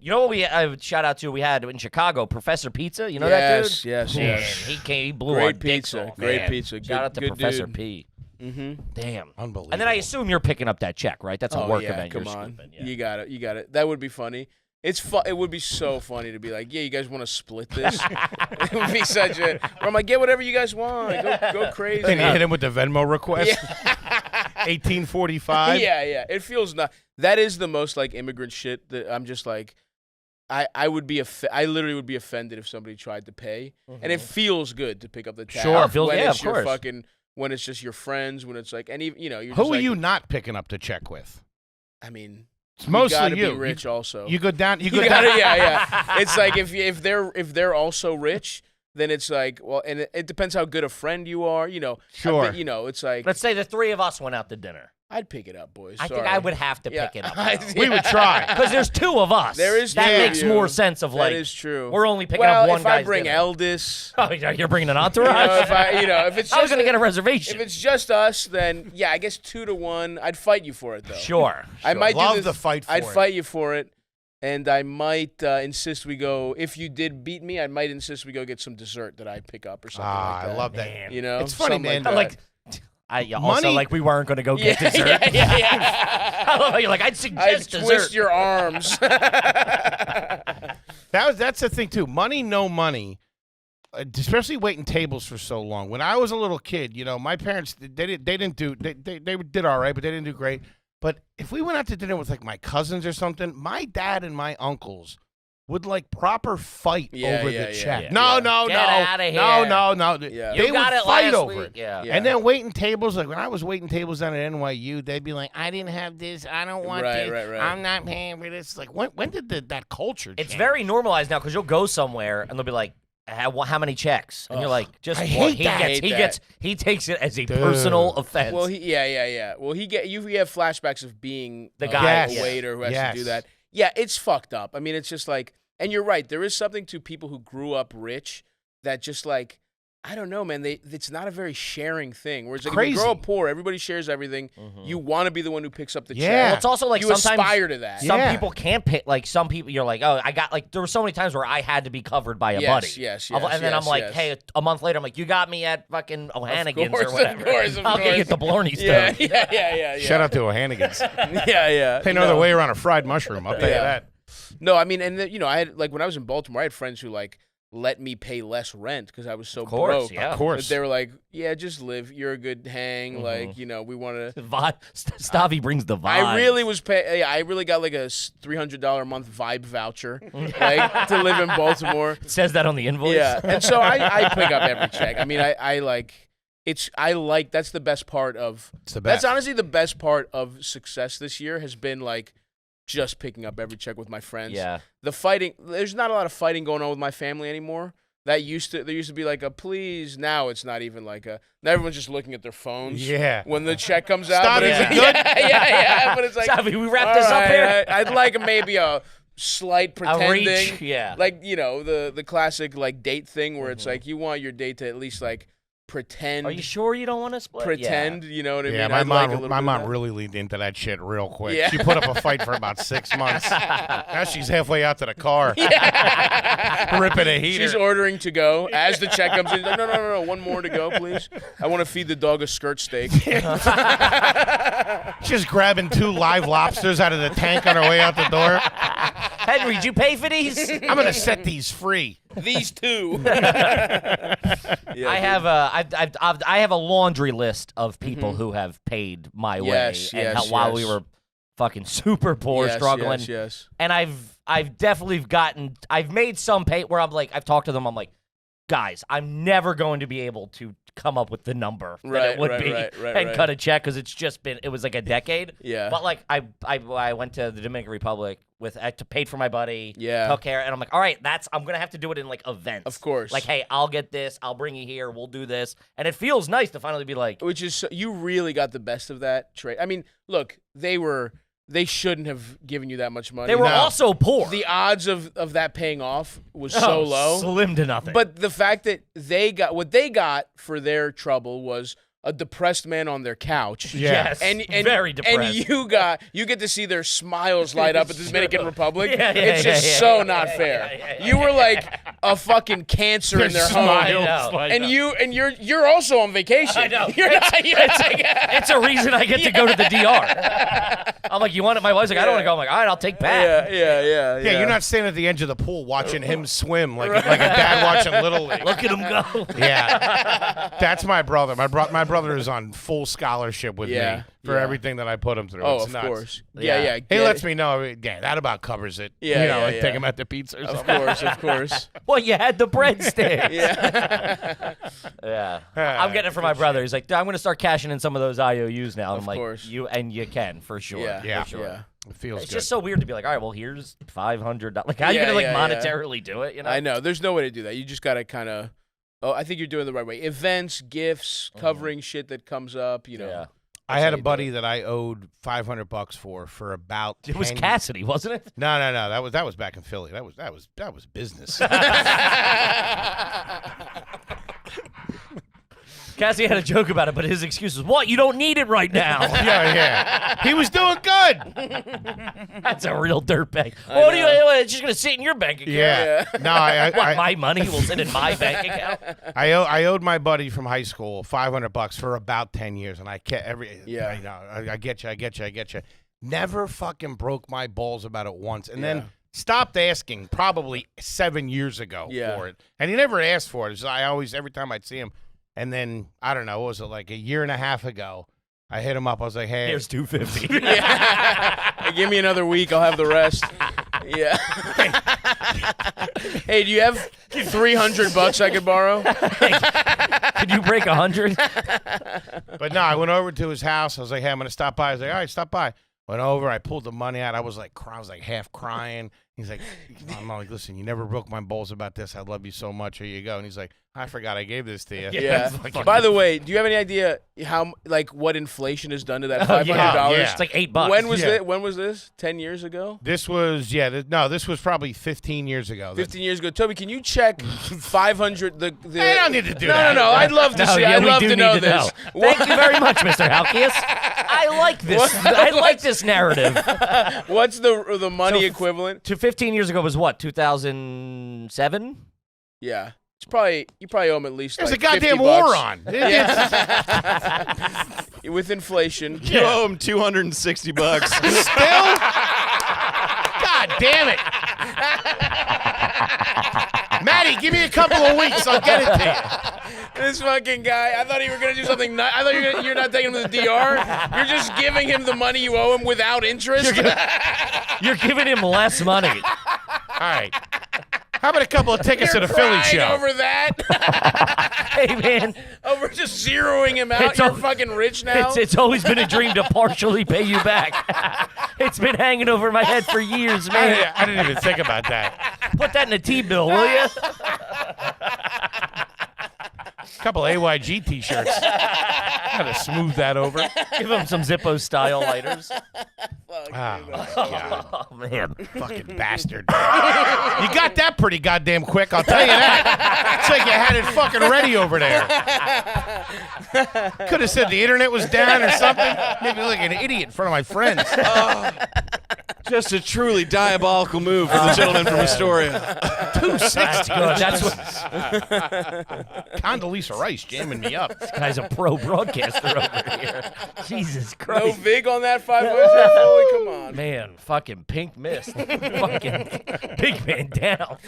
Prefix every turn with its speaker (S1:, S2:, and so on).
S1: You know what I would shout out to? We had in Chicago, Professor Pizza. You know that dude?
S2: Yes.
S1: He blew our dicks off.
S2: Great pizza.
S1: Shout out to Professor
S2: dude.
S1: P.
S2: Mm-hmm.
S1: Damn.
S3: Unbelievable.
S1: And then I assume you're picking up that check, right? That's a work event.
S2: Come
S1: you're
S2: on.
S1: scooping. Yeah.
S2: You got it. That would be funny. It would be so funny to be like, yeah, you guys want to split this? It would be such a. Or I'm like, get whatever you guys want. Go crazy.
S3: Then you hit him with the Venmo request.
S2: Yeah.
S3: 1845.
S2: Yeah. It feels not. That is the most like immigrant shit that I'm just like. I would be I literally would be offended if somebody tried to pay, and it feels good to pick up the tab.
S1: Sure, it feels
S2: when
S1: yeah,
S2: it's
S1: of
S2: your
S1: course.
S2: fucking when it's just your friends, when it's like, and even you're
S3: Who
S2: just
S3: are
S2: like,
S3: you not picking up the check with?
S2: I mean,
S3: It's mostly
S2: gotta
S3: you.
S2: be rich also.
S3: You go down. You go
S2: You
S3: down.
S2: gotta, yeah. It's like if they're also rich, then it's like, well, and it depends how good a friend you are.
S3: Sure.
S2: It's like
S1: Let's say the three of us went out to dinner.
S2: I'd pick it up, boys.
S1: I think
S2: Sorry.
S1: I would have to pick it up.
S3: We would try.
S1: Because there's two of us.
S2: There is
S1: that
S2: two of
S1: makes
S2: you.
S1: more sense of like.
S2: That is true.
S1: We're only picking
S2: well,
S1: up one
S2: if
S1: guy's
S2: I bring
S1: dinner.
S2: Eldis,
S1: Oh, you're bringing an entourage?
S2: if it's just
S1: I was gonna get a reservation.
S2: If it's just us, then yeah, I guess 2-1. I'd fight you for it though.
S1: Sure.
S2: I might
S3: Love
S2: do this.
S3: the fight for
S2: I'd
S3: it.
S2: fight you for it, and I might insist we go. If you did beat me, I might insist we go get some dessert that I pick up or something like that.
S3: I love that.
S1: Man.
S2: You know,
S3: It's funny,
S2: something
S3: man.
S2: Like,
S1: Like, also
S3: Money-
S1: like we weren't gonna go get dessert.
S2: Yeah.
S1: I love how you're like, I'd
S2: I'd
S1: suggest
S2: twist
S1: dessert.
S2: your arms.
S3: That's the thing too. Money, no money. Especially waiting tables for so long. When I was a little kid, my parents they did all right, but they didn't do great. But if we went out to dinner with like my cousins or something, my dad and my uncles would like proper fight over the check.
S1: yeah.
S3: No,
S1: Get outta here.
S3: no.
S2: Yeah.
S3: They
S1: You got
S3: would
S1: it
S3: fight
S1: last
S3: over
S1: week.
S3: it.
S1: Yeah.
S2: Yeah.
S3: And then waiting tables, like when I was waiting tables down at NYU, they'd be like, I didn't have this, I don't want this,
S2: Right.
S3: I'm not paying for this. Like when did that culture change?
S1: It's very normalized now because you'll go somewhere and they'll be like, how many checks? And you're like, just
S3: I
S1: one.
S3: hate that.
S1: He takes it as a personal offense.
S2: Well, yeah. Well, you have flashbacks of being
S1: The guy.
S2: a waiter who has
S3: Yes.
S2: to do that. Yeah, it's fucked up. I mean, it's just like, and you're right. There is something to people who grew up rich that just like, I don't know, man. It's not a very sharing thing. Whereas like, if you grow
S3: Crazy.
S2: up poor, everybody shares everything. You want to be the one who picks up the
S3: Yeah.
S2: check.
S1: Well, it's also like
S2: you
S1: sometimes
S2: aspire to that.
S1: some
S3: Yeah.
S1: people can't pay. Like some people, you're like, oh, I got like there were so many times where I had to be covered by a buddy.
S2: Yes.
S1: And then I'm like,
S2: yes.
S1: hey, a month later, I'm like, you got me at fucking O'Hannigan's
S2: course,
S1: or whatever.
S2: of course.
S1: I'll get you at the Blarney
S2: Yeah,
S1: Stone.
S2: yeah.
S3: Shout out to O'Hannigan's.
S2: Yeah.
S3: They know their way around a fried mushroom. I'll tell you that.
S2: No, I mean, and I had like when I was in Baltimore, I had friends who like let me pay less rent because I was so
S1: course,
S2: broke.
S1: yeah.
S3: Of course.
S2: But they were like, yeah, just live. You're a good hang. Like, we want to.
S1: Stavy brings the vibe.
S2: I really was pay. I really got like a $300 a month vibe voucher, like to live in Baltimore.
S1: It says that on the invoice.
S2: Yeah, and so I pick up every check. I mean, I like. That's the best part of.
S3: It's the best.
S2: That's honestly the best part of success this year has been like. Just picking up every check with my friends.
S1: Yeah.
S2: The fighting, there's not a lot of fighting going on with my family anymore. There used to be like a please. Now it's not even like a. Now everyone's just looking at their phones.
S3: Yeah.
S2: When the check comes out.
S3: Stop
S2: but
S3: it,
S2: it's
S3: is
S2: like,
S3: it good?
S2: Yeah. But it's like.
S1: Stavy, we wrap
S2: all
S1: this up
S2: right,
S1: here.
S2: I'd like maybe a slight pretending.
S1: reach, yeah.
S2: Like the classic like date thing where it's like you want your date to at least like pretend.
S1: Are you sure you don't want to split?
S2: Pretend, you know what I
S3: Yeah,
S2: mean?
S3: my
S2: I'd like a
S3: mom,
S2: little
S3: my
S2: bit of
S3: mom
S2: that.
S3: really leaned into that shit real quick.
S2: Yeah.
S3: She put up a fight for about 6 months. Now she's halfway out to the car, ripping a heater.
S2: She's ordering to go as the check comes in. She's like, no, one more to go, please. I want to feed the dog a skirt steak.
S3: She's grabbing 2 live lobsters out of the tank on her way out the door.
S1: Henry, did you pay for these?
S3: I'm gonna set these free.
S2: These two.
S1: I have a laundry list of people who have paid my way,
S2: Yes,
S1: and
S2: yes,
S1: while
S2: yes.
S1: we were fucking super poor,
S2: Yes,
S1: struggling.
S2: Yes.
S1: And I've definitely I've made some pay where I'm like, I've talked to them. I'm like, guys, I'm never going to be able to come up with the number that it would be and cut a check because it was like a decade.
S2: Yeah.
S1: But like I went to the Dominican Republic I paid for my buddy.
S2: Yeah.
S1: Took care, and I'm like, all right, I'm gonna have to do it in like events.
S2: Of course.
S1: Like, hey, I'll get this. I'll bring you here. We'll do this, and it feels nice to finally be like,
S2: Which is you really got the best of that trade. I mean, look, they shouldn't have given you that much money.
S1: they were also poor.
S2: The odds of that paying off was so low.
S1: slim to nothing.
S2: But the fact that what they got for their trouble was a depressed man on their couch.
S1: Yes,
S2: and
S1: very depressed.
S2: And you get to see their smiles light up at the Dominican Republic.
S1: Yeah,
S2: it's just so not fair. You were like a fucking cancer in their home, and you're also on vacation.
S1: I know.
S2: It's
S1: a reason I get to go to the DR. I'm like, you want it? My wife's like, I don't want to go. I'm like, all right, I'll take Pat.
S2: Yeah.
S3: You're not standing at the edge of the pool watching him swim like a dad watching Little League.
S1: Look at him go.
S3: Yeah, that's my brother. My brother is on full scholarship with me for everything that I put him through.
S2: Oh,
S3: it's
S2: of
S3: nuts.
S2: course.
S1: Yeah.
S3: He lets me know. Yeah, that about covers it.
S2: Yeah,
S3: take him out to pizza or something.
S2: Of course.
S1: Well, you had the breadsticks.
S2: Yeah.
S1: I'm getting it for my brother. He's like, I'm going to start cashing in some of those IOUs now.
S2: Of
S1: I'm like,
S2: course.
S1: you can for sure.
S3: Yeah.
S1: For sure.
S2: Yeah.
S3: It feels
S1: It's
S3: good.
S1: just so weird to be like, all right, well, here's $500. Like, how are you going to monetarily do it? You know?
S2: I know. There's no way to do that. You just got to kind of. Oh, I think you're doing it the right way. Events, gifts, covering shit that comes up. You know.
S1: Yeah.
S3: I had a buddy that I owed $500 for about.
S1: It was
S3: 10
S1: Cassidy, wasn't it?
S3: No. That was back in Philly. That was business.
S1: Cassidy had a joke about it, but his excuse was, what? You don't need it right now.
S3: Yeah. He was doing good.
S1: That's a real dirtbag. What do you? It's just going to sit in your bank account.
S3: Yeah. No,
S1: My money will sit in my bank account.
S3: I owed my buddy from high school $500 for about 10 years, and I kept I get you. Never fucking broke my balls about it once, and then stopped asking probably 7 years ago for it, and he never asked for it. It's just, I always every time I'd see him, and then I don't know, what was it, like a year and a half ago? I hit him up. I was like, hey,
S1: Here's $250.
S2: Give me another week. I'll have the rest. Yeah. Hey, do you have $300 I could borrow?
S1: Could you break 100?
S3: But no, I went over to his house. I was like, hey, I'm gonna stop by. I was like, all right, stop by. Went over. I pulled the money out. I was like half crying. He's like, I'm like, listen, you never broke my balls about this. I love you so much. Here you go. And he's like, I forgot I gave this to you.
S2: Yeah. By the way, do you have any idea what inflation has done to that $500?
S3: Yeah.
S1: It's like $8.
S2: When was this? 10 years ago?
S3: This was this was probably 15 years ago.
S2: 15 years ago. Toby, can you check 500? I
S3: don't need to do that.
S2: No. I'd love to see. I'd love to know this.
S1: Thank you very much, Mr. Halkias. I like this. I like this narrative.
S2: What's the money equivalent?
S1: To 15 years ago was what? 2007?
S2: Yeah. You probably owe him at least.
S3: There's
S2: like
S3: a goddamn
S2: $50.
S3: war on.
S2: With inflation.
S4: You owe him $260.
S3: Still? God damn it. Maddie, give me a couple of weeks. I'll get it to you.
S2: This fucking guy. I thought you were going to do something. I thought you're not taking him to the DR. You're just giving him the money you owe him without interest.
S1: You're giving him less money.
S3: All right. How about a couple of tickets to the Philly show?
S2: Over that?
S1: Hey, man.
S2: Over just zeroing him out. You're fucking rich now.
S1: It's always been a dream to partially pay you back. It's been hanging over my head for years, man.
S3: I didn't even think about that.
S1: Put that in a T-bill, will you?
S3: A couple AYG T-shirts. Gotta smooth that over.
S1: Give him some Zippo-style lighters.
S3: Oh, my God.
S1: Oh, man.
S3: Fucking bastard. You got that pretty goddamn quick, I'll tell you that. It's like you had it fucking ready over there. Could have said the internet was down or something. Made me look like an idiot in front of my friends.
S4: Just a truly diabolical move for the gentleman from Astoria.
S3: 260.
S1: That's what
S3: Condoleezza Rice jamming me up.
S1: this guy's a pro broadcaster over here. Jesus
S2: No
S1: Christ.
S2: vig on that 500. Holy, come on.
S1: Man, fucking pink mist. Fucking big man down.